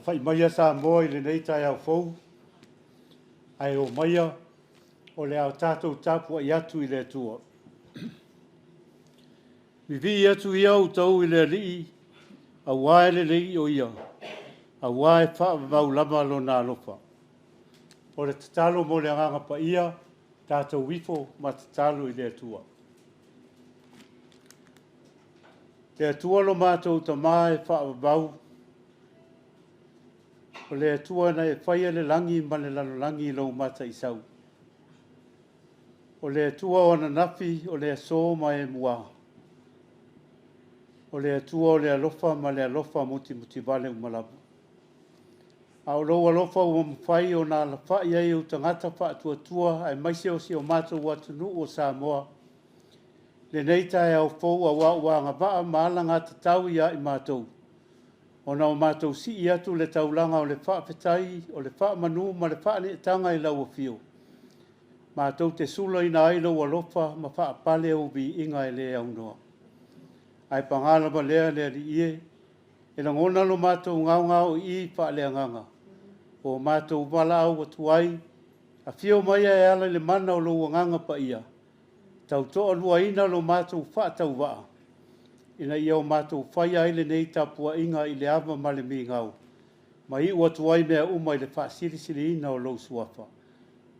Fai maia Samoa i le nei Taeao fou. Ai o maia o le au tātou Tapuaiga atu i le atua. Mi vi atu ia o tau i le alii, a wae le lei o ia, a wae wha vau lama lo nā lofa. O le tatalo mo le anganga pa ia, tātou wifo ma tatalo i le atua. Le atua lo mātou tamae wha vau, o le atua na e whaia le langi ma le lalo langi lau mata i sau. O le atua o na nafi o le aso ma e mua. O le atua o le alofa ma le alofa muti muti vale umalabu. A o lo alofa o mwhai o na la whai ai o tangata wha atua tua ai maise o si o mātou watunu o Samoa. Le nei Taeao fou a wa ngā waa maalanga tatau ia i mātou. Ona o mātou si i atu le taulanga o le whaafetai, o le wha manu, ma le wha ne tanga i lau o fio. Mātou te sula ina ailo wa lofa, ma wha pale o bi inga e le au noa. Ai pangala ma lea lea li ie, e na ngona lo mātou ngau ngau i wha lea nganga. O mātou wala au atuai, a fio mai e ala le mana o lo nganga pa ia. Tau toa lua ina lo mātou wha tau waa. Ina ia o mātou whai aile nei Tapuaiga i le awa ma le mi ngau. Ma i ua tuai mea uma i le wha siri ina o lou suafa.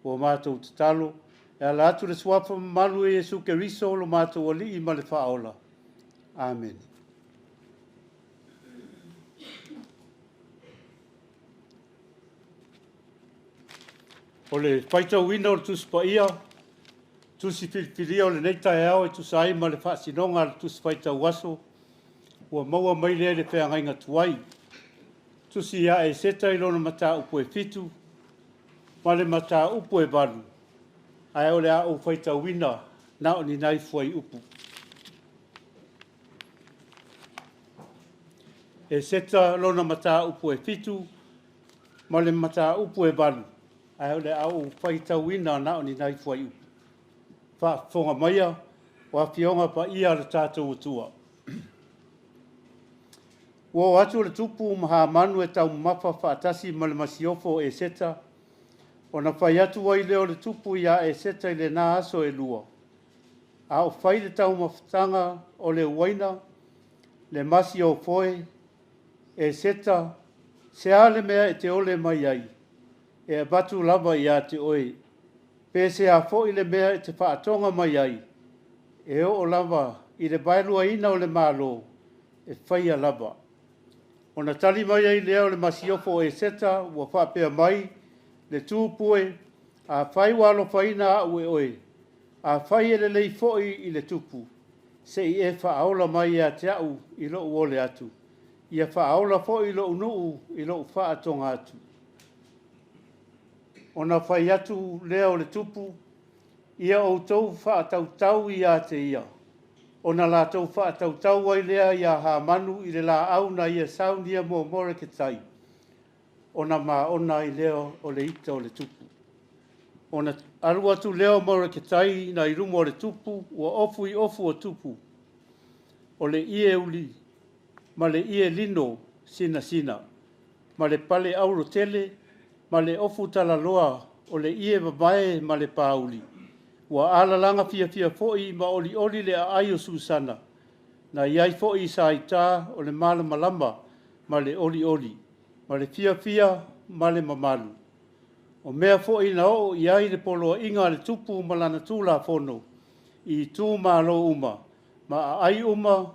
O mātou tatalo, e ala atu le suafa malu e Jesu Keriso lo mātou o li i ma le wha ola. Amen. O le whaitau wina o le tuspa ia, tusi filifilia o le nei Taeao e tusai ma le whaasinonga le tusi whaitau waso, ua maua mai lea le wheangainga tuai. Tusi ia e seta i lona mata upo e fitu, ma le mata upo e balu. Ai o le a o whaitau wina, na o ni nai fuai upu. E seta lona mata upo e fitu, ma le mata upo e balu. Ai o le a o whaitau wina, na o ni nai fuai upu. Whafonga maia, wa fionga pa ia le tātou utua. Ua atu le tupu maha manu e tau mapa whaatasi ma le masiofo e seta, o na whai atu wai leo le tupu ia e seta i le nā aso e lua. A o whai le tau mawhtanga o le uaina, le masi o foe, e seta, se ale mea e te ole mai ai, e batu lava ia te oe. Pese a fo i le mea e te whaatonga mai ai, e o lava i le bailua ina o le malo, e whaia lava. O na tali mai ai leo le masiofo e seta, ua whaapea mai, le tūpue, a whai walo whaina a ue oe, a whai e le lei foi i le tupu, se i e whaaola mai a te au i lo uole atu, i a whaaola foi i lo unuu i lo whaatonga atu. O na whai atu leo le tupu, ia o tau whaatautau i a te ia. O na la tau whaatautau ai lea i a ha manu i le la au na ia saunia mo more ke tai. O na ma ona i leo o le ita o le tupu. O na alu atu leo more ke tai na i rumo o le tupu, ua ofu i ofu o tupu. O le ie uli, ma le ie lino sina sina, ma le pale auro tele, ma le ofu talaloa o le ie babae ma le pauli. Ua ala langa fia fia foi ma oli oli le aio susana. Na iai foi sa ita o le mala malama ma le oli oli. Ma le fia fia ma le mamalu. O mea foi na o iai le polo inga le tupu malana tula fono. I tu ma lo uma. Ma ai uma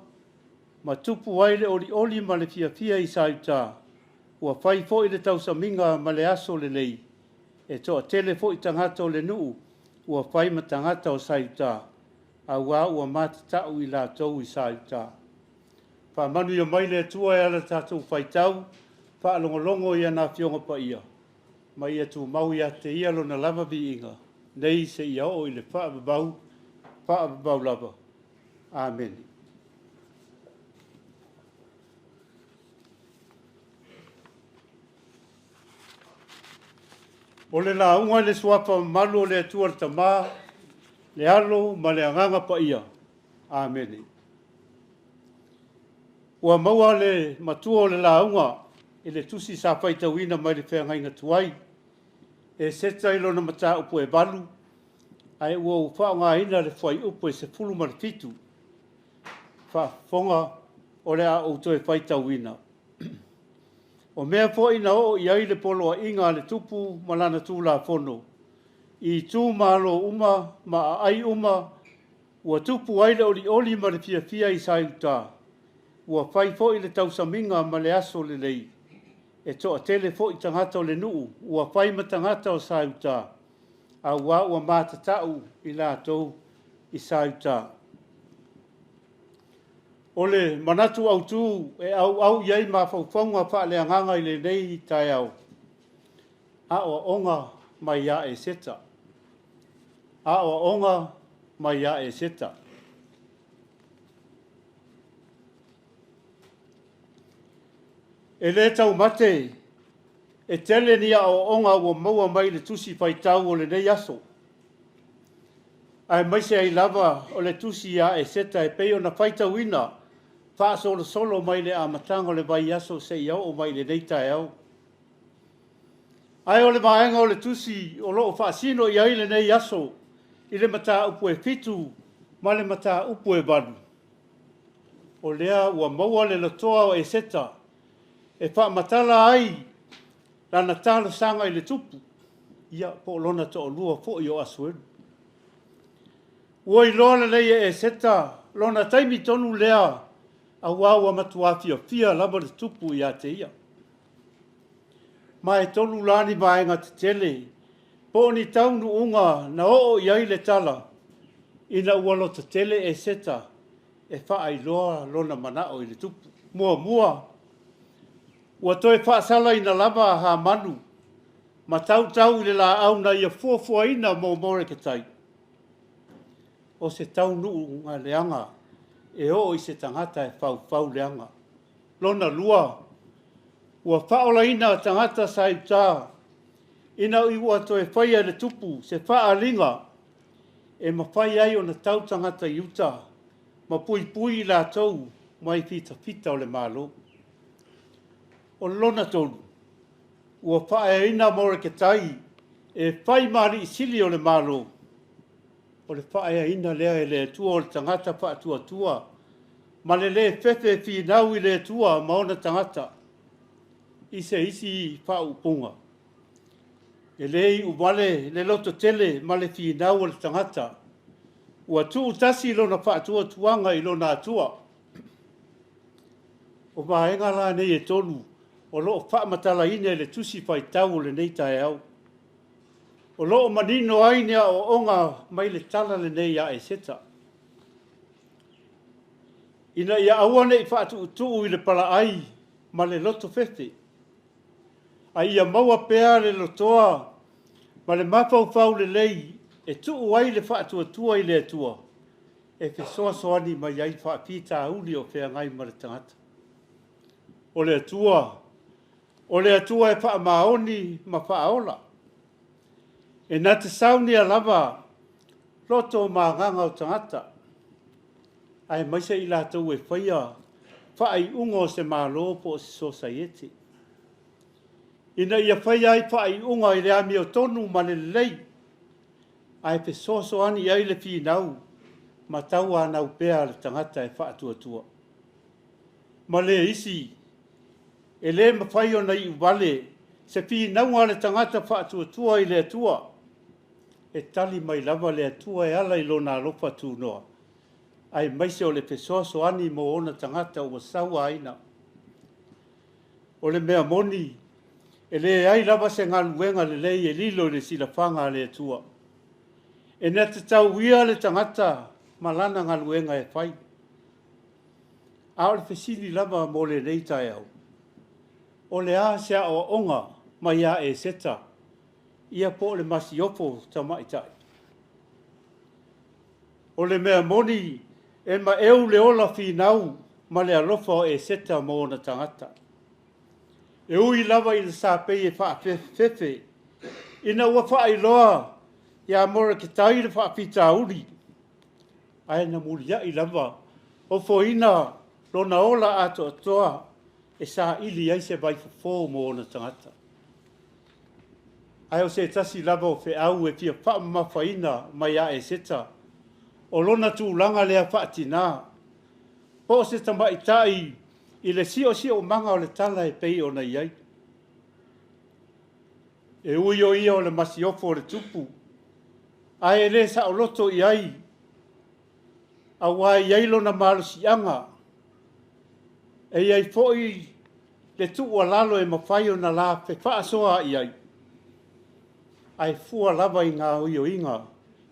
ma tupu ai le oli oli ma le fia fia i sa ita. Ua fai foi le tausaminga ma le aso le lei. E toa tele foi tangata o le nuu. Ua whai matangata o saita, a wā ua mātatau i la tau i saita. Whamanu ia mai le tua e ala tātou whaitau, whaalongolongo ia nā whionga pa ia. Mai ia tū mau ia te ia lona lava vi inga. Nei se ia o i le whaababau lava. Amen. O le la unga le suapa malu o le atua le tamā, le alo ma le anganga pa ia. Amen. Ua maua le matua o le la unga, e le tusi sa whaitauina mai le whengainga tuai, e seta ilo na mata upo e balu, ai ua uwha ngā ina le whai upo e se fulu ma le fitu, whafonga o le a outo e whaitauina. O mea fo ina o iai le polo a inga le tupu malana tū la fono. I tū malo uma, ma ai uma, ua tupu aile oli ma le fia i sa iuta. Ua whai fo i le tausaminga ma le aso le lei. E toa tele fo i tangata o le nuu, ua whai ma tangata o sa iuta. A ua mātatau i la tau i sa iuta. O le manatu au tū e au iai ma whauwhaunga wha le anganga i le nei Taeao. A o onga mai ia e seta. A o onga mai ia e seta. E le tau mate, e tele ni a o onga ua maua mai le tusi whaitau o le nei aso. Ai mai se ai lava o le tusi ia e seta e peo na whaitau ina, wha solo mai le amatanga o le vai aso se iau o mai le nei Taeao. Ai o le maenga o le tusi o loo wha sino i ai le nei aso, i le mata upu e fitu, ma le mata upu e badu. O lea ua maua le lotoa o e seta, e wha matala ai, lana tala sanga i le tupu, ia po lona to o lua fo i o asuenu. Ua i loa nei e seta, lona taimi tonu lea, a wawa matua fia lama le tupu i a te ia. Ma e tonu lani maenga te tele, po ni taunu unga na o iai le tala, ina ualo te tele e seta, e wha loa lona manao i le tupu. Mua, ua toi wha sala ina lama ha manu, ma tau i le la au na ia fuafua ina mo more ke tai. O se taunu unga leanga, e o i se tangata e fau leanga. Lona lua, ua whaola ina tangata sa i tā, ina i ua toe whaia le tupu, se whaalinga, e ma whai ai o na tau tangata i uta, ma pui la tau, mai fita o le malo. O lona tonu, ua whaia ina more ke tai, e whai mari i sili o le malo, o le whaia ina lea e le tua o le tangata whaatua, ma le fefe whinau i le tua maona tangata, i se isi whaupunga. E lei umale le loto tele ma le whinau o le tangata, ua tuu tasi lona whaatua tuanga i lona atua. O maenga la nei e tonu, o loo whaamatala ine le tusi whaitau o le nei Taeao. O loo manino ainea o onga mai le tala le nei a e seta. Ina ia awane i whaatu i le pala ai, ma le loto fefe. A ia maua pea le lotoa, ma le mawhau le lei, e tuu ai le whaatu i le atua. E fe soani mai ai whaapita uli o whea ngai ma le tangata. O le atua e wha maoni ma whaola. E nā te sauni a lava, loto ma nganga o tangata. Ai maise i lātou e whaia, whaai ungo se mālo po se society. Ina ia whaia ai whaai unga i le ami o tonu ma le lei. Ai pe soani ai le whinau, ma tau anau pēa le tangata e whaatua. Ma le isi, e le mawhai o nei uwale, se whinau le tangata whaatua i le atua. E tali mai lava le atua e ala i lona alofa tūnoa. Ai maise o le pesoani mo ona tangata o saua aina. O le mea moni, e le ai lava se ngaluenga le lei e lilo le silafanga le atua. E nea te tau ia le tangata malana ngaluenga e whai. A o le fesili lava mo le nei Taeao. O le a sea o onga mai a e seta. Ia po le masiopo tamaitai. O le mea moni e ma eu le ola finau ma le alofa o e seta mo na tangata. E ui lava i le sāpei e whaafefe. Ina ua whaailoa ia mora ki tai le whaapita uri. Ai na mulia i lava. O foina lo na ola ato atoa e sa ili ai se vai fo mo na tangata. Ai o se tasi lava o fe au e fia wha mawhaina mai a e seta. O lona tūlanga lea whaatina. Po se tamaitai i le sio manga o le tala e pei o na iai. E ui o ia o le masiofo o le tupu. Ai e le sa o loto i ai. A wai iai lo na malusianga. E iai foi le tua lalo e mawhai o na la fe whaasoa i ai. Ai fua lava i ngā ui o inga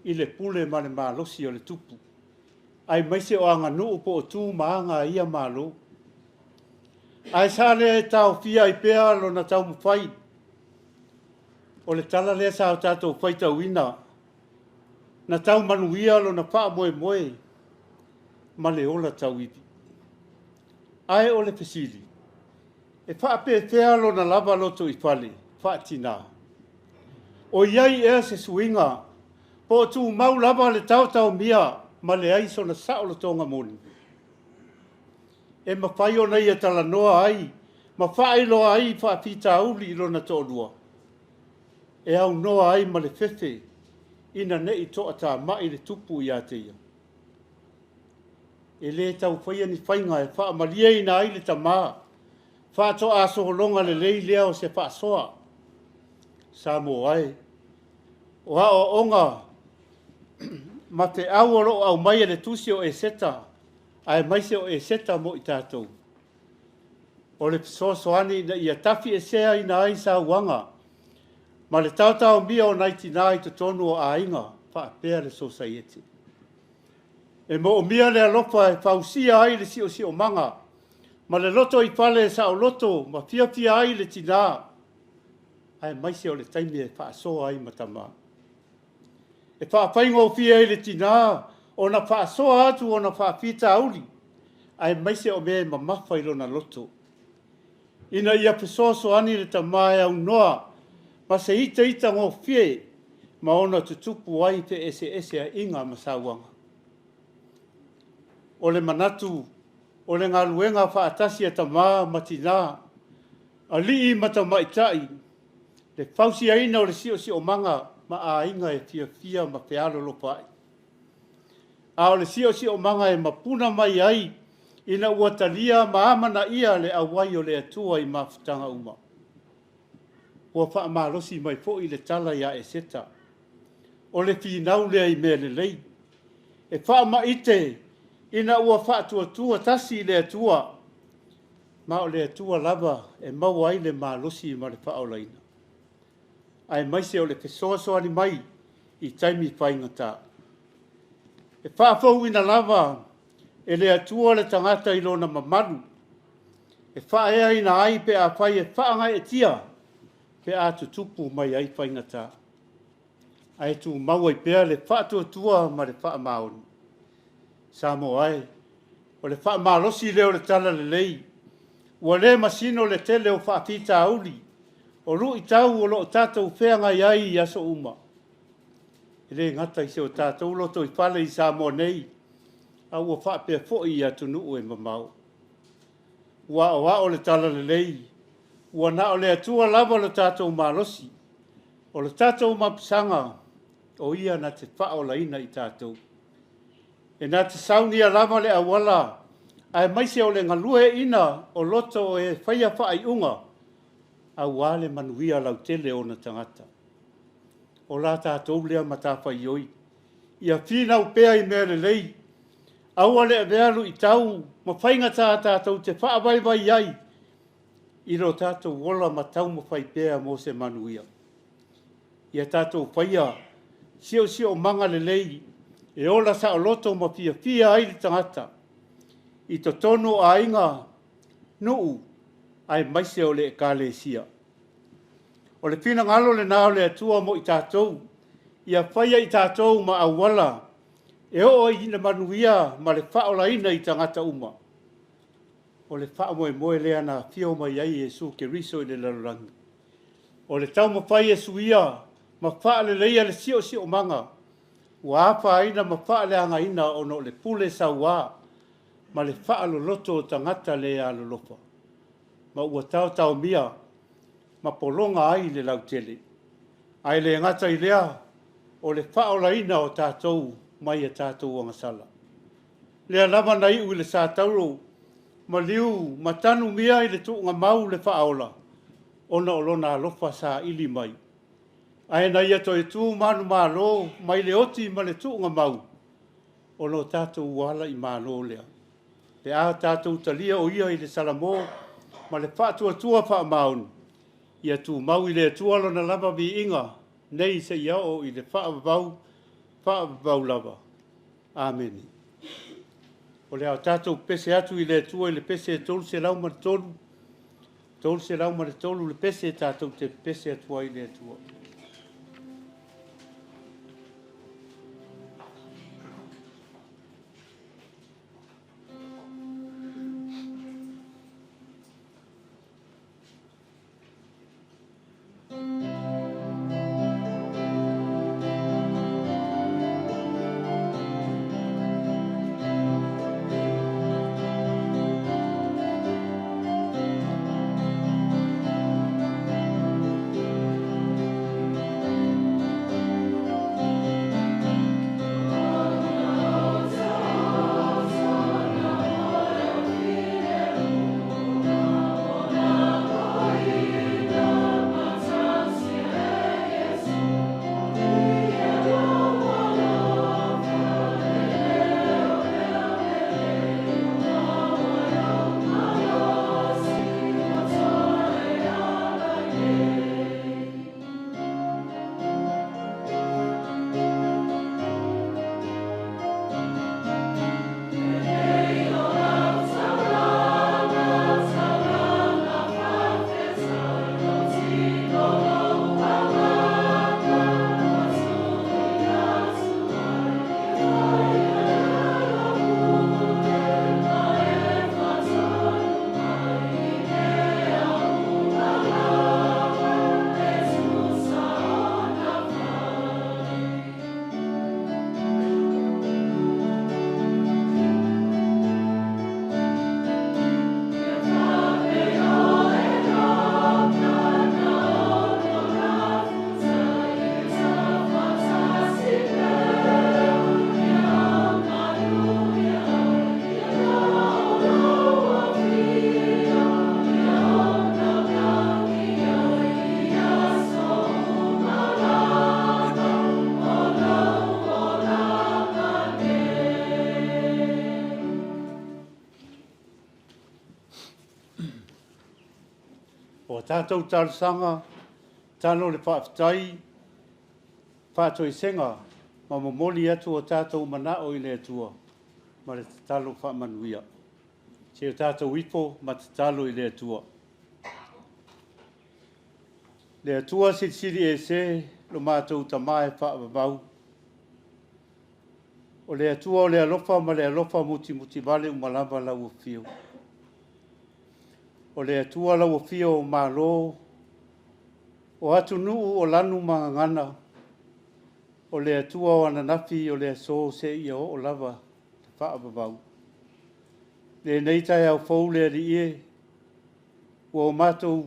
i le pule ma le malosi o le tupu. Ai maise o anga nuu po o tū maanga ia malo. Ai sale e tau fia i pea lo na tau mwhai. O le tala lea sa o tātou whai tau ina. Na tau manuia lo na wha moe moe. Ma le ola tau ipi. Ai o le pesili. E wha pe pea lo na lava loto i pale. Wha tina. O iai ea se suinga. Po tu mau lava le tau mia. Ma le aiso na sao lo tonga moni. E ma whai o nei e tala noa ai. Ma whai loa ai wha pita uli ilo na tōlua. E au noa ai ma le fefe. Ina nei toa tā mai le tupu i a teia. E le tau whaia ni whainga e wha malia ina ai le tamā. Wha toa aso holonga le lei lea o se wha soa. Samoa ai. O a o onga. Ma te au oro au mai le tusi o e seta. Ai maise o e seta mo i tātou. O le pisosoani na ia tafi e sea ina ai sa wanga. Ma le tautau mia o naiti nai te tonu o a inga. Wha pēr le society. E mo o mia le alofa e whausia ai le sio manga. Ma le loto i pale sa o loto. Ma fia ai le tina. Ai maise o le taimi e whaasoa ai matama. E whaapaingo fia ai le tina. O na whaasoa atu o na whaapita auli. Ai maise o mea ma mawhai na loto. Ina ia pesoso ani le tamae au noa. Ma se ita ngō fie. Ma ona tutupu ai pe ese a inga masawanga. O le manatu. O le ngaluenga whaatasi a tamaa matina. A lii matamaitai. Le fausi aina o le sio manga. Ma a inga e fia ma pealo lopai. A o le sio manga e mapuna mai ai. Ina uatalia maamana ia le awai o le atua i mafutanga uma. Ua wha maalosi mai fo i le tala ia e seta. O le finau lea i mea le lei. E wha maite ina ua wha tua tasi i le atua. Ma o le atua lava e mau ai le maalosi ma le wha o laina. Ai maise o le pesoasoani mai i taimi whaingata. E wha fau ina lava e le atua le tangata i lona mamaru. E wha ea ina ai pe a whai e whaanga e tia. Pe a tutupu mai ai whaingata. Ai tu maua i pea le wha tua ma le wha maonu. Samoa ai. O le wha maalosi leo le tala le lei. Ua le masino le tele o wha pita auli. O ru i tau o lo tātou wheanga iai i aso uma. E le ngata i se o tātou loto i whale i Samoa nei. A ua wha pia fo i atu nuu e mamau. Ua o le tala le lei. Ua na o le atua lava le tātou malosi. O le tātou mapisanga. O ia na te wha o laina i tātou. E na te saunia lava le awala. Ai maise o le ngalue ina o loto e whaia wha i unga. A wale manuia lau tele o na tangata. O la tātou lea matawha i oi. Ia whina upea i mea le lei. Aua le avealu i tau. Ma whainga tātou te wha vai iai. I ro tātou wola matau mo whai pēa mo se manuia. Ia tātou whaia. Sio manga le lei. E ola sa o loto ma fia ai le tangata. I to tono a inga nuu ai maise o le ekalesia. O le pina ngalo le nao le atua mo i tātou, ia whaia i tātou ma awala, e o i na manuia ma le whaolaina i tangata uma. O le wha moe lea na fio mai ai Jesu ke riso i le lalurangi. O le tau mawhai Jesu ia, ma wha le leia le sio manga, ua apa aina ma wha le anga ina ono le pule sa wā, ma le wha lo loto o tangata le a lo lopa. Ma ua tau mia, ma polonga ai le lautele. Ai le ngata i lea, o le whaolaina o tātou mai e tātou o ngasala. Lea lama na iu i le sātauro, ma liu matanu mia i le tuunga mau le whaola, ona o lona alofa sa ili mai. Ai na ia to e tū manu mālo, mai le oti ma le tuunga mau, ona o tātou wala i mālo lea. Le a tātou talia o ia i le salamo, ma le whaatua wha maunu. Ia tū mau i le atua lona lava vi inga, nei se ia o i le whaavavau lava. Amen. O le au tātou pese atu i le atua i le pese e tolu se lau ma le tolu. Tolu se lau ma le tolu le pese tātou te pese atua i le atua. Tātou tārsanga, tāno le whaafitai, whātoi senga, ma momoli atu o tātou manao i le atua, ma le tālo whaamanuia. Se o tātou ipo, ma te tālo i le atua. Le atua siri e se, lo mātou tamae whaavavau. O le atua o le alofa, ma le alofa muti vale umalava lau o fio. O le atua lau o fio o malo, o atu nuu o lanu mangangana, o le atua o ananafi o le aso se ia o lava te whaavavau. Le neitai au fau le ari e, o mātou,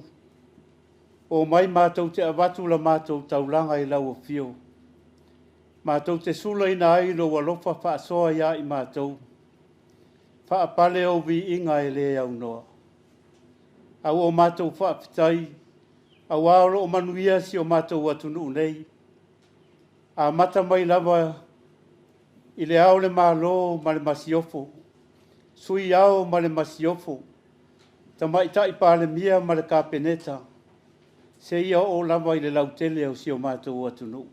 o mai mātou te avatu la mātou taulanga i lau o fio. Mātou te sula ina ai lo walofa whaasoa ia i mātou. Whaapale o vi inga e le au noa. Au o mātou whaapitai, au aolo o manuia si o mātou atunu nei. A mata mai lava i le ao le mālo ma le masiofo. Sui ao ma le masiofo. Ta mai tai pa le mia ma le kapeneta. Se ia o lava i le lautele au si o mātou atunu.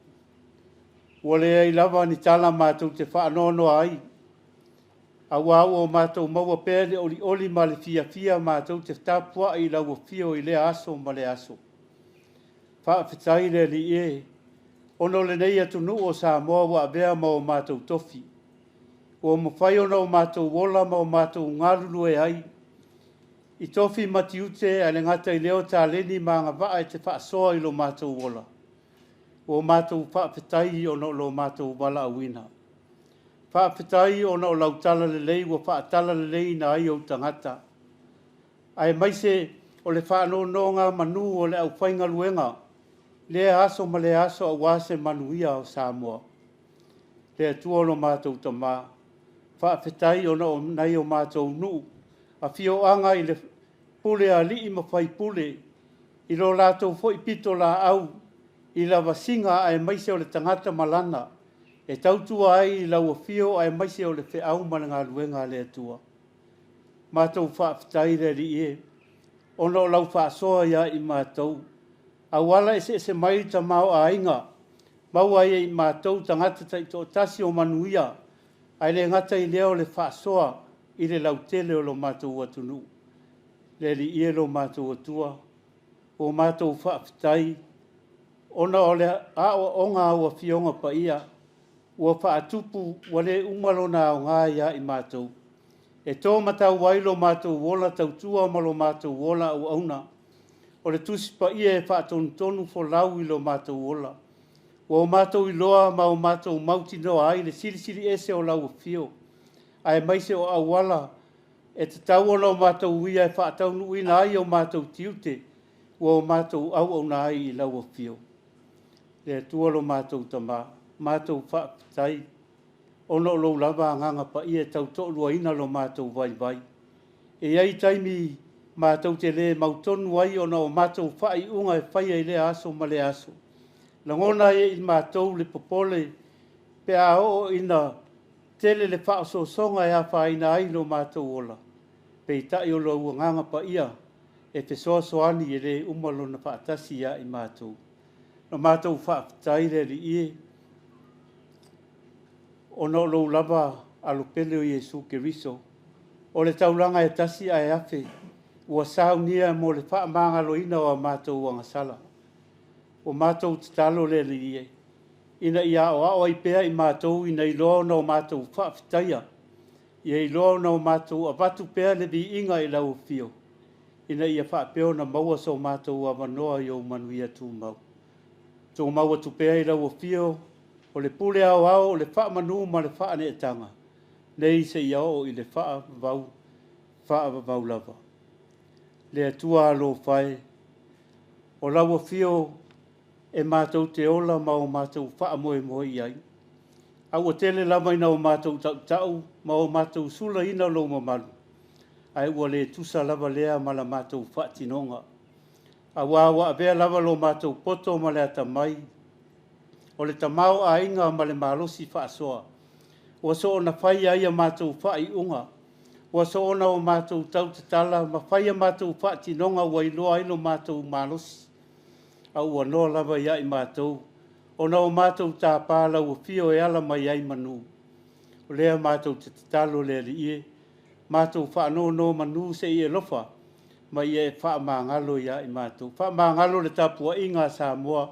Ua le ai lava ni tala mātou te whaanono ai. Awa o mātou maua pēle oli ma le fia mātou te tāpua i lau fio i le aso ma le aso. Whaafetai le li e, ono le nei atu nu o Samoa wa avea ma o mātou tofi. O mawhai ona o mātou wola ma o mātou ngarulu e ai. I tofi matiute a le ngata i leo tā leni ma ngā waa e te whaasoa i lo mātou wola. O mātou whaafetai ono lo mātou wala awina. Whaafetai ona o lautala le lei wa whaatala le lei na ai o tangata. Ai maise o le whaanononga manu o le au whainga luenga. Le aso ma le aso a wase manuia o Samoa. Le atua lo mātou tamā. Whaafetai ona o nei o mātou nuu. A fio anga i le pule a li i mawhai pule. I lo lātou fo i pito la au. I la wasinga ai maise o le tangata malana. E tautua ai lau a fio ai maise o le whi au mana ngā luenga le atua. Mātou whaafetai le li e. Ono lau whaasoa ia i mātou. A wala se mai ta mau a inga. Mau ai i mātou tangata tai tō tasi o manuia. Ai le ngata i leo le whaasoa i le lau tele o lo mātou atunu. Le li e lo mātou atua. O mātou whaafetai. Ona o le a o ngā ua fionga pa ia. Ua whaatupu wale umalo na o ngā ia i mātou. E tō matau wailo mātou wola tautua malo mātou wola au auna. O le tusipa ia e whaatonu tonu fo lau i lo mātou wola. O mātou i loa ma o mātou mauti noa ai le siri ese o lau fio. Ai maise o awala e te tau ona o mātou uia e whaatau nuina ai o mātou tiute. O mātou au au na ai i lau fio. Le tualo mātou tamā. Mātou whaafetai, ono lo lava nganga pa ia tau to'lua ina lo mātou vai. E ai taimi mātou te le mautonu ai ono o mātou whai unga e whai ai le aso ma le aso. Langona e i mātou le popole pe a o ina tele le whaaso songa e a whaina ai lo mātou ola. Pe i tai o lo ua nganga pa ia e te soasoani e le umalo na whaatasi ia i mātou. No mātou whaafetai le li ie. Ono lo lava alo pele o Yesu Keriso. O le taulanga e tasi ai afe. Ua saunia mo le whaamanga lo ina o mātou wangasala. O mātou titalo le li. Ina ia o ao ai pea i mātou ina i loa no mātou whaafetaia. Ia i loa no mātou avatu pea le vi inga i lau fio. Ina ia whaapeo na maua so mātou avanoa i o manuia tū mau. Tō maua tu pea i lau fio. O le pule au le wha manu ma le wha ne tanga. Nei se iao i le wha vau lava. Le atua alo whai. O lawa fio e mātou te ola ma o mātou wha moe ai. Au o tele lama ina o mātou tau ma o mātou sula ina lo mamalu. Ai ua le tusa lava lea ma la mātou wha tinonga. Au awa avea lava lo mātou poto ma le atamai. O le tamau a inga ma le malosi whaasoa. Ua so ona whai ai a mātou whai unga. Ua so ona o mātou tau te tala ma whai a mātou wha tinonga ua iloa ilo mātou malosi. A ua noa lava ia i mātou. Ona o mātou tā pāla ua fio e ala mai ai manu. O lea mātou te talo le li ie. Mātou whaano no manu se i e lofa. Ma i e wha mangalo ia i mātou. Wha mangalo le Tapuaiga Samoa.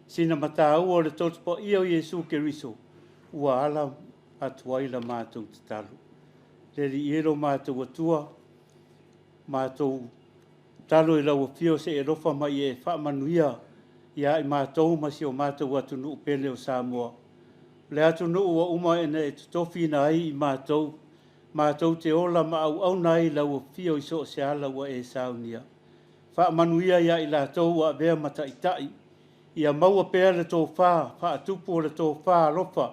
Sina mata ua le totupo ia o Yesu Keriso. Ua ala atuai la mātou te talo. Le li ero mātou atua. Mātou talo i lau fio se e rofa mai e whaamanuia. Ia i mātou masi o mātou atunu pele o Samoa. Le atunu ua uma ena e tutofi na ai i mātou. Mātou te ola ma au nai lau fio i so se ala ua e saunia. Whaamanuia ia i lātou ua vea mata i tai. Ia maua pea le tō wha atupu o le tō wha rofa.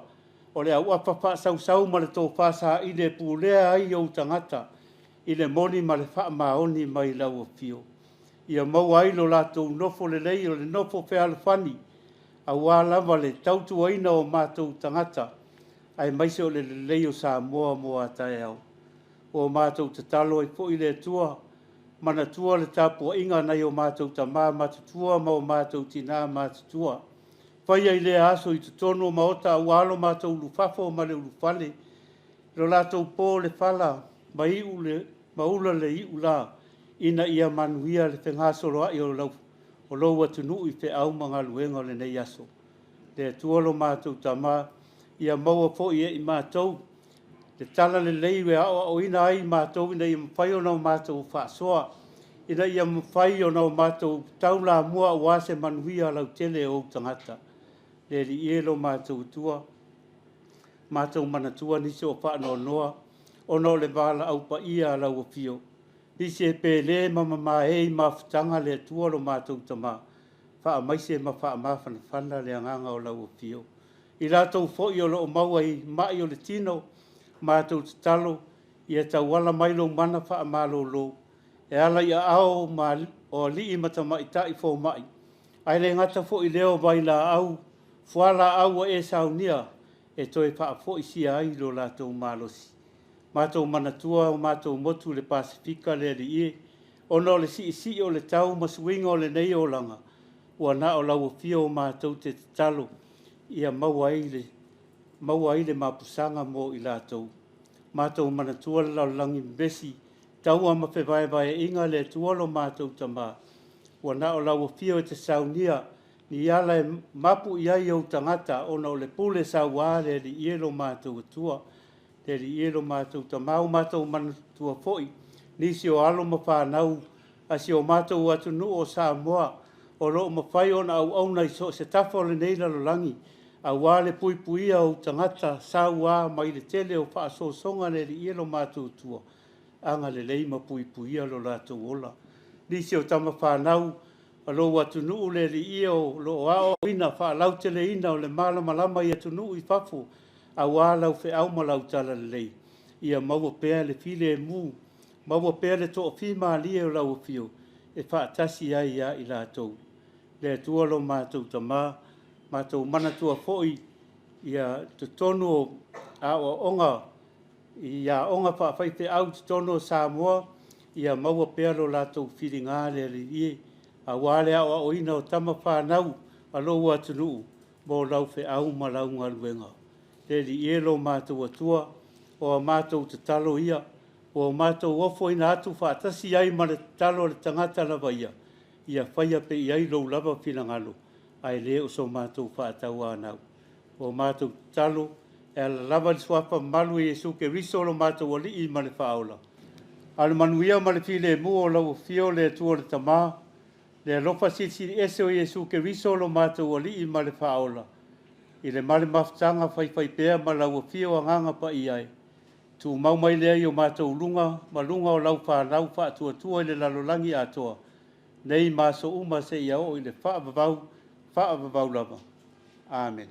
O le au apa wha sau ma le tō wha sa i le pūlea ai o tangata. I le moni ma le wha maoni mai lau o fio. Ia maua ai lo lātou nofo le lei o le nofo whea le whani. A wā lava le tautu aina o mātou tangata. Ai maise o le lei o Samoa mo a Taeao. O mātou te talo i po i le tua. Mana tua le Tapuaiga nei o mātou tamā matutua ma o mātou tina matutua. Whai ai le aso i tutono ma ota au alo mātou lufafo ma le ulufale. lo lātou pō le whala, mai u le maula le iu la, ina ia manuia le whengasoro ai o lau atunu i te au mga luenga le nei aso. Le tuolo mātou tama, ia maua fo i mātou, le tala le leiwe o ina ai mātou, ina ia mwhai o nau mātou whaasoa, ina ia mwhai o nau mātou taula mua o ase manuia lau tele o tangata. Le li ielo mātou tua, mātou manatua nisi o whaano noa, ono le wala au pa ia lau o fio. Nisi e pēle mama hei mawhitanga le tuolo mātou tama, wha maise ma wha mawhana whana le anganga o lau o fio. I rātou fōi o loo maua i mai o le tino, mātou te talo, i e tau wala mailo mana wha malo lo. E ala i a ao o li i matama i tai fō mai. Ai le ngata fōi leo vai la au, fuala au e saunia, e toi wha fōi si ai lo lātou malosi. Mātou manatua o mātou motu le Pasifika le li i, ono le si o le tau masuinga o le nei o langa, ua na o lau o fio o mātou te talo, ia maua ile mapusanga mo i lātou. Mātou manatua le lau langi mbesi, tau ama vai inga le tuolo mātou tama. Ua na o lau o fio e te saunia, ni ala e mapu i ai au tangata, ona o le pule saua le li ielo mātou atua, le li ielo mātou tama o mātou manatua foi, nisi o alo mawhanau, asi o mātou atunu o Samoa, o loo mawhai ona au nei so se tafo le nei lalolangi, a wale puia o tangata saua mai le tele o whaaso songa le li ielo mātou tua, anga le leima puia lo lātou ola. Nisi o tama whanau, a lo atunu le li io lo ao ina whaalau tele ina o le malama i atunu I whafu, a walau fe au malau tala le lei. Ia maua pēr le file e mū, maua pēr le toa whima lia o lau fio, e whaatasi ai ia I lātou. Le tualo mātou tamā, mātou manatua foi, ia te tono a o onga, ia onga whaafai te au te tono Samoa, ia maua pēr lo lātou whiringa le li ie, a wale a o ina o tama whanau, a lo atunu, mo lau fe au malau ngā luenga. Le li ielo mātou atua, o a mātou te talo ia, o a mātou ofo ina atu whaatasi ai ma le talo le tangata lava ia whaia pe iai lou lava whinangalo, ai le o so mātou whaatau anau. O mātou talo, e ala lava le swapa malu I Jesu ke riso lo mātou ali I ma le whaola. Ale manuia ma le file mu o lau fio le tua le tamā, le alofa sisi ese o Jesu ke riso lo mātou ali I ma le whaola. I le male mafutanga whai pēr ma lau fio anganga pa iai. Tu mau mai lea I o mātou lunga, ma lunga o lau whanau whaatua I le lalolangi atoa. Nei maso uma se ia o I le whaavavau lava. Amen.